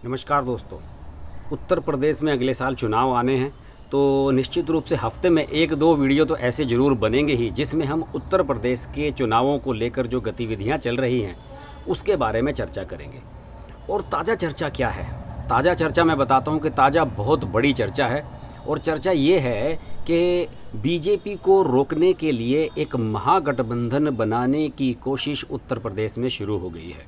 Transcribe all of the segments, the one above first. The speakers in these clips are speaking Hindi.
नमस्कार दोस्तों। उत्तर प्रदेश में अगले साल चुनाव आने हैं, तो निश्चित रूप से हफ्ते में एक दो वीडियो तो ऐसे ज़रूर बनेंगे ही जिसमें हम उत्तर प्रदेश के चुनावों को लेकर जो गतिविधियां चल रही हैं उसके बारे में चर्चा करेंगे। और ताज़ा चर्चा क्या है? ताज़ा चर्चा मैं बताता हूं कि ताज़ा बहुत बड़ी चर्चा है। और चर्चा ये है कि बीजेपी को रोकने के लिए एक महागठबंधन बनाने की कोशिश उत्तर प्रदेश में शुरू हो गई है।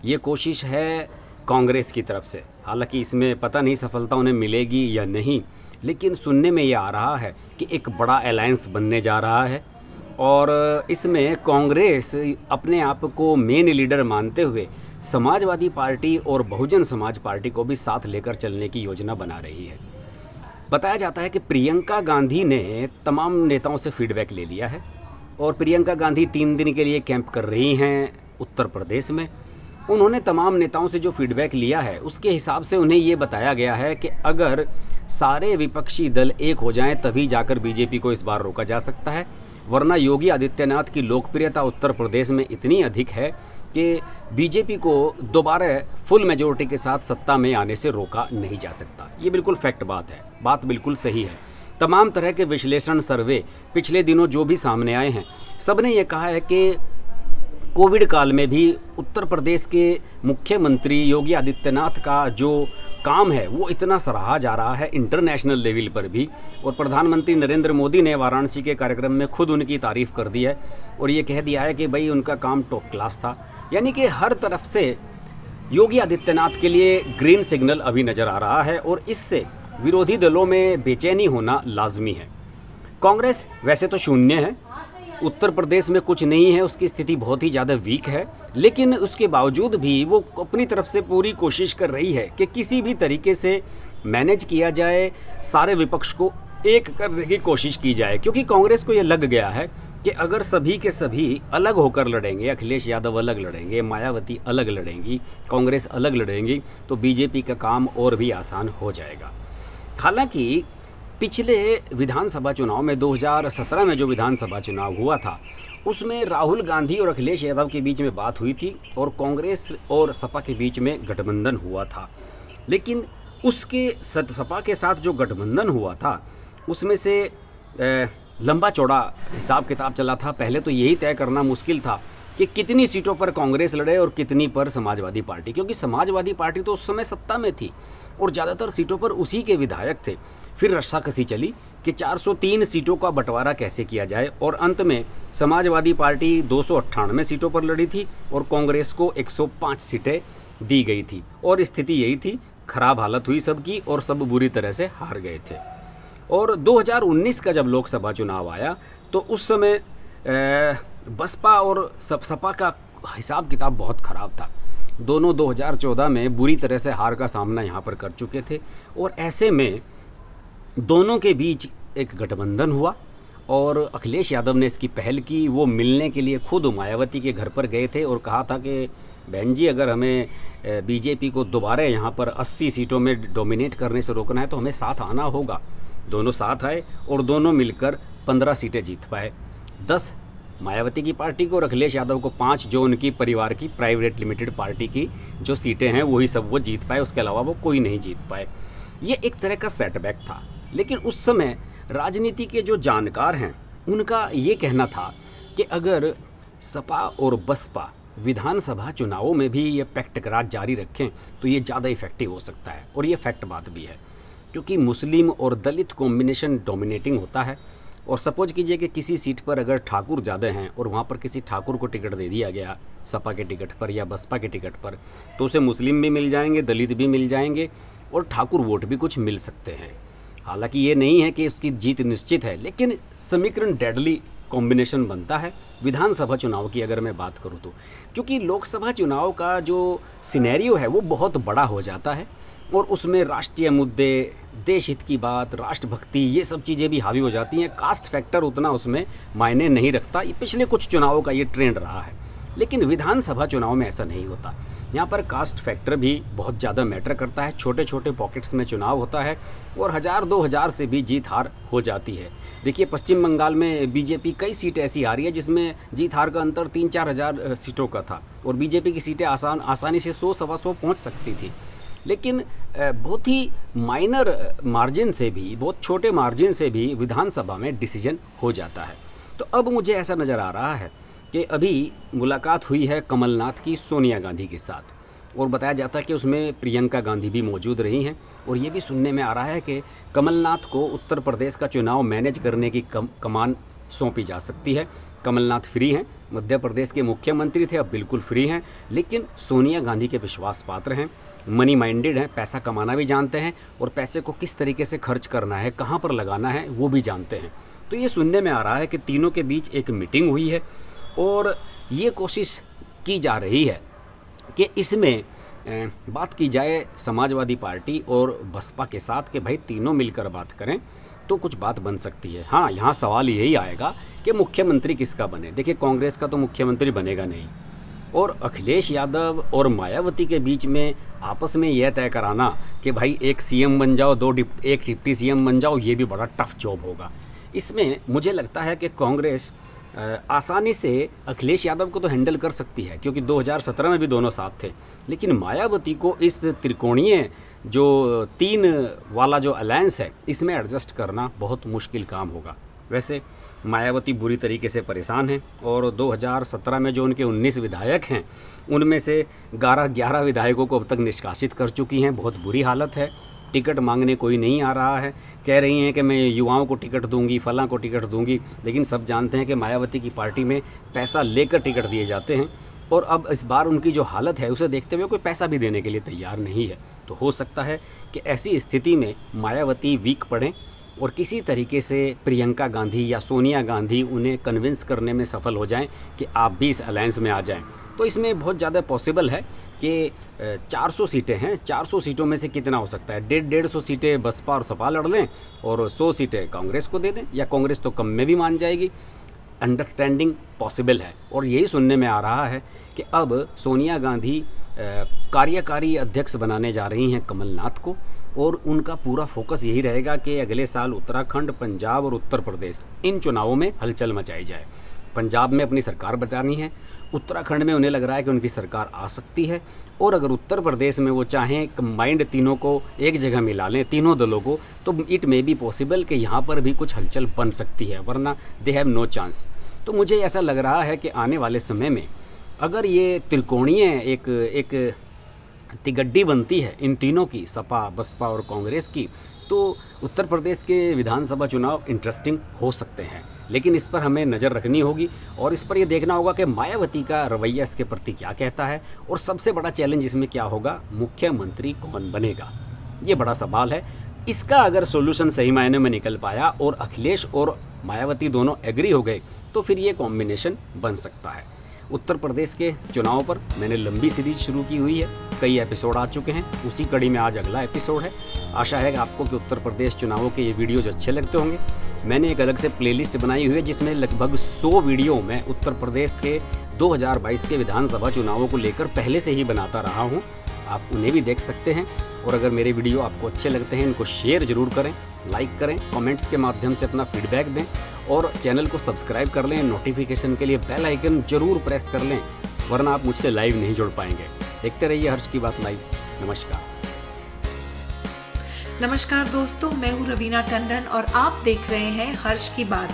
ये कोशिश है कांग्रेस की तरफ से। हालांकि इसमें पता नहीं सफलता उन्हें मिलेगी या नहीं, लेकिन सुनने में ये आ रहा है कि एक बड़ा अलायंस बनने जा रहा है और इसमें कांग्रेस अपने आप को मेन लीडर मानते हुए समाजवादी पार्टी और बहुजन समाज पार्टी को भी साथ लेकर चलने की योजना बना रही है। बताया जाता है कि प्रियंका गांधी ने तमाम नेताओं से फीडबैक ले लिया है और प्रियंका गांधी 3 दिन के लिए कैंप कर रही हैं उत्तर प्रदेश में। उन्होंने तमाम नेताओं से जो फीडबैक लिया है उसके हिसाब से उन्हें ये बताया गया है कि अगर सारे विपक्षी दल एक हो जाएं तभी जाकर बीजेपी को इस बार रोका जा सकता है, वरना योगी आदित्यनाथ की लोकप्रियता उत्तर प्रदेश में इतनी अधिक है कि बीजेपी को दोबारा फुल मेजोरिटी के साथ सत्ता में आने से रोका नहीं जा सकता। ये बिल्कुल फैक्ट बात है, बात बिल्कुल सही है। तमाम तरह के विश्लेषण सर्वे पिछले दिनों जो भी सामने आए हैं, सब ने ये कहा है कि कोविड काल में भी उत्तर प्रदेश के मुख्यमंत्री योगी आदित्यनाथ का जो काम है वो इतना सराहा जा रहा है इंटरनेशनल लेवल पर भी। और प्रधानमंत्री नरेंद्र मोदी ने वाराणसी के कार्यक्रम में खुद उनकी तारीफ़ कर दी है और ये कह दिया है कि भाई उनका काम टॉप क्लास था। यानी कि हर तरफ से योगी आदित्यनाथ के लिए ग्रीन सिग्नल अभी नज़र आ रहा है और इससे विरोधी दलों में बेचैनी होना लाजमी है। कांग्रेस वैसे तो शून्य है, उत्तर प्रदेश में कुछ नहीं है, उसकी स्थिति बहुत ही ज़्यादा वीक है, लेकिन उसके बावजूद भी वो अपनी तरफ से पूरी कोशिश कर रही है कि किसी भी तरीके से मैनेज किया जाए, सारे विपक्ष को एक करने की कोशिश की जाए। क्योंकि कांग्रेस को ये लग गया है कि अगर सभी के सभी अलग होकर लड़ेंगे, अखिलेश यादव अलग लड़ेंगे, मायावती अलग लड़ेंगी, कांग्रेस अलग लड़ेंगी, तो बीजेपी का काम और भी आसान हो जाएगा। हालांकि पिछले विधानसभा चुनाव में 2017 में जो विधानसभा चुनाव हुआ था उसमें राहुल गांधी और अखिलेश यादव के बीच में बात हुई थी और कांग्रेस और सपा के बीच में गठबंधन हुआ था। लेकिन उसके सपा के साथ जो गठबंधन हुआ था उसमें से लंबा चौड़ा हिसाब किताब चला था। पहले तो यही तय करना मुश्किल था कि कितनी सीटों पर कांग्रेस लड़े और कितनी पर समाजवादी पार्टी, क्योंकि समाजवादी पार्टी तो उस समय सत्ता में थी और ज़्यादातर सीटों पर उसी के विधायक थे। फिर रस्साकसी चली कि 403 सीटों का बंटवारा कैसे किया जाए और अंत में समाजवादी पार्टी 298 सीटों पर लड़ी थी और कांग्रेस को 105 सीटें दी गई थी और स्थिति यही थी, खराब हालत हुई सबकी और सब बुरी तरह से हार गए थे। और 2019 का जब लोकसभा चुनाव आया तो उस समय बसपा और सपा का हिसाब किताब बहुत ख़राब था। दोनों 2014 में बुरी तरह से हार का सामना यहाँ पर कर चुके थे और ऐसे में दोनों के बीच एक गठबंधन हुआ और अखिलेश यादव ने इसकी पहल की। वो मिलने के लिए खुद मायावती के घर पर गए थे और कहा था कि बहन जी, अगर हमें बीजेपी को दोबारा यहाँ पर 80 सीटों में डोमिनेट करने से रोकना है तो हमें साथ आना होगा। दोनों साथ आए और दोनों मिलकर 15 सीटें जीत पाए। 10 मायावती की पार्टी को और अखिलेश यादव को 5 जो उनकी परिवार की प्राइवेट लिमिटेड पार्टी की जो सीटें हैं वही सब वो जीत पाए, उसके अलावा वो कोई नहीं जीत पाए। ये एक तरह का सेटबैक था। लेकिन उस समय राजनीति के जो जानकार हैं उनका ये कहना था कि अगर सपा और बसपा विधानसभा चुनावों में भी ये पैक्ट करार जारी रखें तो ये ज़्यादा इफेक्टिव हो सकता है। और ये फैक्ट बात भी है, क्योंकि मुस्लिम और दलित कॉम्बिनेशन डोमिनेटिंग होता है। और सपोज कीजिए कि किसी सीट पर अगर ठाकुर ज़्यादा हैं और वहाँ पर किसी ठाकुर को टिकट दे दिया गया सपा के टिकट पर या बसपा के टिकट पर, तो उसे मुस्लिम भी मिल जाएंगे, दलित भी मिल जाएंगे और ठाकुर वोट भी कुछ मिल सकते हैं। हालांकि ये नहीं है कि इसकी जीत निश्चित है, लेकिन समीकरण डेडली कॉम्बिनेशन बनता है विधानसभा चुनाव की अगर मैं बात करूँ तो। क्योंकि लोकसभा चुनाव का जो सिनेरियो है वो बहुत बड़ा हो जाता है और उसमें राष्ट्रीय मुद्दे, देश हित की बात, राष्ट्रभक्ति, ये सब चीज़ें भी हावी हो जाती हैं। कास्ट फैक्टर उतना उसमें मायने नहीं रखता। ये पिछले कुछ चुनावों का ये ट्रेंड रहा है, लेकिन विधानसभा चुनाव में ऐसा नहीं होता। यहाँ पर कास्ट फैक्टर भी बहुत ज़्यादा मैटर करता है। छोटे छोटे पॉकेट्स में चुनाव होता है और 1000-2000 से भी जीत हार हो जाती है। देखिए, पश्चिम बंगाल में बीजेपी कई सीट ऐसी आ रही है जिसमें जीत हार का अंतर 3-4 हज़ार सीटों का था और बीजेपी की सीटें आसानी से 100-125 पहुँच सकती थी। लेकिन बहुत ही माइनर मार्जिन से भी, बहुत छोटे मार्जिन से भी विधानसभा में डिसीजन हो जाता है। तो अब मुझे ऐसा नज़र आ रहा है कि अभी मुलाकात हुई है कमलनाथ की सोनिया गांधी के साथ, और बताया जाता है कि उसमें प्रियंका गांधी भी मौजूद रही हैं, और ये भी सुनने में आ रहा है कि कमलनाथ को उत्तर प्रदेश का चुनाव मैनेज करने की कमान सौंपी जा सकती है। कमलनाथ फ्री हैं, मध्य प्रदेश के मुख्यमंत्री थे, अब बिल्कुल फ्री हैं, लेकिन सोनिया गांधी के विश्वास पात्र हैं, मनी माइंडेड हैं, पैसा कमाना भी जानते हैं, और पैसे को किस तरीके से खर्च करना है, कहाँ पर लगाना है, वो भी जानते हैं। तो ये सुनने में आ रहा है कि तीनों के बीच एक मीटिंग हुई है, और ये कोशिश की जा रही है कि इसमें बात की जाए समाजवादी पार्टी और बसपा के साथ कि भाई तीनों मिलकर बात करें तो कुछ बात बन सकती है। हाँ, यहाँ सवाल यही आएगा कि मुख्यमंत्री किसका बने। देखिए, कांग्रेस का तो मुख्यमंत्री बनेगा नहीं, और अखिलेश यादव और मायावती के बीच में आपस में यह तय कराना कि भाई एक सीएम बन जाओ, एक डिप्टी सीएम बन जाओ, ये भी बड़ा टफ जॉब होगा। इसमें मुझे लगता है कि कांग्रेस आसानी से अखिलेश यादव को तो हैंडल कर सकती है, क्योंकि 2017 में भी दोनों साथ थे, लेकिन मायावती को इस त्रिकोणीय जो 3 वाला जो अलायंस है, इसमें एडजस्ट करना बहुत मुश्किल काम होगा। वैसे मायावती बुरी तरीके से परेशान हैं, और 2017 में जो उनके 19 विधायक हैं, उनमें से 11 विधायकों को अब तक निष्कासित कर चुकी हैं। बहुत बुरी हालत है। टिकट मांगने कोई नहीं आ रहा है, कह रही हैं कि मैं युवाओं को टिकट दूंगी, फलां को टिकट दूंगी, लेकिन सब जानते हैं कि मायावती की पार्टी में पैसा लेकर टिकट दिए जाते हैं, और अब इस बार उनकी जो हालत है उसे देखते हुए कोई पैसा भी देने के लिए तैयार नहीं है। तो हो सकता है कि ऐसी स्थिति में मायावती वीक पड़ें, और किसी तरीके से प्रियंका गांधी या सोनिया गांधी उन्हें कन्विंस करने में सफल हो जाएं कि आप भी इस अलायंस में आ जाएं। तो इसमें बहुत ज़्यादा पॉसिबल है कि 400 सीटें हैं, 400 सीटों में से कितना हो सकता है, 150 सीटें बसपा और सपा लड़ लें, और 100 सीटें कांग्रेस को दे दें, या कांग्रेस तो कम में भी मान जाएगी। अंडरस्टैंडिंग पॉसिबल है। और यही सुनने में आ रहा है कि अब सोनिया गांधी कार्यकारी अध्यक्ष बनाने जा रही हैं कमलनाथ को, और उनका पूरा फोकस यही रहेगा कि अगले साल उत्तराखंड, पंजाब और उत्तर प्रदेश, इन चुनावों में हलचल मचाई जाए। पंजाब में अपनी सरकार बचानी है, उत्तराखंड में उन्हें लग रहा है कि उनकी सरकार आ सकती है, और अगर उत्तर प्रदेश में वो चाहें कंबाइंड तीनों को एक जगह मिला लें, तीनों दलों को, तो इट मे बी पॉसिबल कि यहाँ पर भी कुछ हलचल बन सकती है, वरना दे हैव नो चांस। तो मुझे ऐसा लग रहा है कि आने वाले समय में अगर ये त्रिकोणीय एक तिगड्डी बनती है इन तीनों की, सपा, बसपा और कांग्रेस की, तो उत्तर प्रदेश के विधानसभा चुनाव इंटरेस्टिंग हो सकते हैं। लेकिन इस पर हमें नज़र रखनी होगी, और इस पर यह देखना होगा कि मायावती का रवैया इसके प्रति क्या कहता है, और सबसे बड़ा चैलेंज इसमें क्या होगा, मुख्यमंत्री कौन बनेगा, ये बड़ा सवाल है। इसका अगर सॉल्यूशन सही मायने में निकल पाया और अखिलेश और मायावती दोनों एग्री हो गए, तो फिर ये कॉम्बिनेशन बन सकता है। उत्तर प्रदेश के चुनाव पर मैंने लंबी सीरीज शुरू की हुई है, कई एपिसोड आ चुके हैं, उसी कड़ी में आज अगला एपिसोड है। आशा है कि आपको कि उत्तर प्रदेश चुनावों के ये वीडियोज अच्छे लगते होंगे। मैंने एक अलग से प्लेलिस्ट बनाई हुई है जिसमें लगभग 100 वीडियो मैं उत्तर प्रदेश के 2022 के विधानसभा चुनावों को लेकर पहले से ही बनाता रहा हूँ, आप उन्हें भी देख सकते हैं। और अगर मेरे वीडियो आपको अच्छे लगते हैं, इनको शेयर ज़रूर करें, लाइक करें, कमेंट्स के माध्यम से अपना फीडबैक दें, और चैनल को सब्सक्राइब कर लें। नोटिफिकेशन के लिए बेल आइकन जरूर प्रेस कर लें, वरना आप मुझसे लाइव नहीं जुड़ पाएंगे। देखते रहिए हर्ष की बात लाइव। नमस्कार। नमस्कार दोस्तों, मैं हूँ रवीना टंडन और आप देख रहे हैं हर्ष की बात।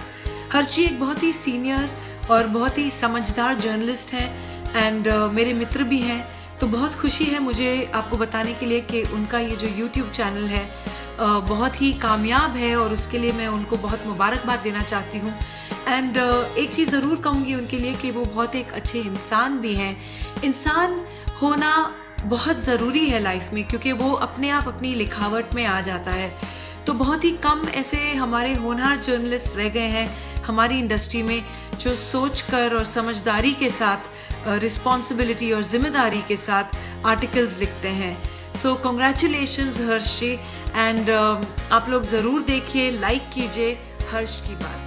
हर्ष जी एक बहुत ही सीनियर और बहुत ही समझदार जर्नलिस्ट हैं, एंड मेरे मित्र भी हैं। तो बहुत खुशी है मुझे आपको बताने के लिए कि उनका ये जो YouTube चैनल है बहुत ही कामयाब है, और उसके लिए मैं उनको बहुत मुबारकबाद देना चाहती हूँ। एंड एक चीज़ ज़रूर कहूँगी उनके लिए कि वो बहुत एक अच्छे इंसान भी हैं। इंसान होना बहुत ज़रूरी है लाइफ में, क्योंकि वो अपने आप अपनी लिखावट में आ जाता है। तो बहुत ही कम ऐसे हमारे होनहार जर्नलिस्ट रह गए हैं हमारी इंडस्ट्री में जो सोचकर और समझदारी के साथ, रिस्पॉन्सिबिलिटी और जिम्मेदारी के साथ आर्टिकल्स लिखते हैं। सो कॉन्ग्रेचुलेशंस हर्ष जी, एंड आप लोग ज़रूर देखिए, लाइक कीजिए हर्ष की बात।